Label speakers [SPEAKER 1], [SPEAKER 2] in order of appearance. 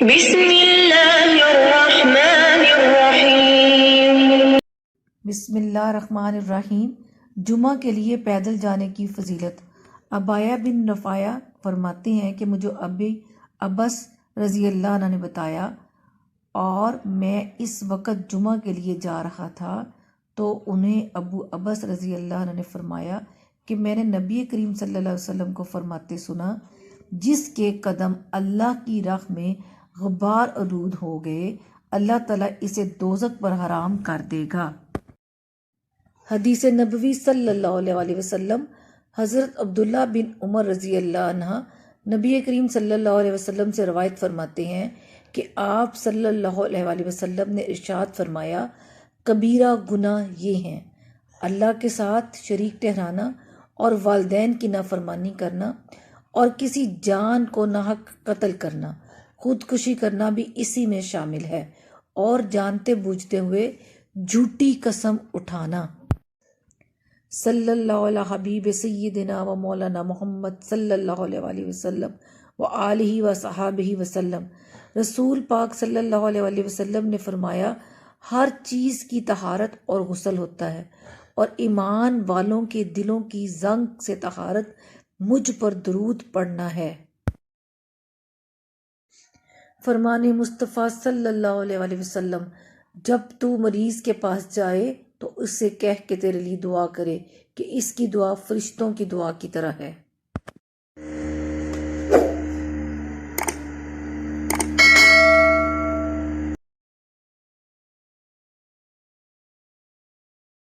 [SPEAKER 1] بسم اللہ الرحمن الرحیم۔
[SPEAKER 2] بسم اللہ الرحمن الرحیم۔ جمعہ کے لیے پیدل جانے کی فضیلت۔ عبایہ بن رفاعہ فرماتے ہیں کہ مجھے ابی عبس رضی اللہ عنہ نے بتایا اور میں اس وقت جمعہ کے لیے جا رہا تھا تو انہیں ابو عبس رضی اللہ عنہ نے فرمایا کہ میں نے نبی کریم صلی اللہ علیہ وسلم کو فرماتے سنا، جس کے قدم اللہ کی راہ میں غبار آلود ہو گئے اللہ تعالیٰ اسے دوزخ پر حرام کر دے گا۔ حدیث نبوی صلی اللہ علیہ وسلم۔ حضرت عبداللہ بن عمر رضی اللہ عنہ نبی کریم صلی اللہ علیہ وسلم سے روایت فرماتے ہیں کہ آپ صلی اللہ علیہ وسلم نے ارشاد فرمایا، کبیرہ گناہ یہ ہیں: اللہ کے ساتھ شریک ٹھہرانا اور والدین کی نافرمانی کرنا اور کسی جان کو ناحق قتل کرنا، خودکشی کرنا بھی اسی میں شامل ہے، اور جانتے بوجھتے ہوئے جھوٹی قسم اٹھانا۔ صلی اللہ علیہ حبیب سیدنا و مولانا محمد صلی اللہ علیہ وسلم و آلہ و صحابہ وسلم۔ رسول پاک صلی اللہ علیہ وسلم نے فرمایا، ہر چیز کی طہارت اور غسل ہوتا ہے، اور ایمان والوں کے دلوں کی زنگ سے طہارت مجھ پر درود پڑھنا ہے۔ فرمان مصطفیٰ صلی اللہ علیہ وسلم، جب تو مریض کے پاس جائے تو اس سے کہہ کہ تیرے لیے دعا کرے کہ اس کی دعا فرشتوں کی دعا کی طرح ہے۔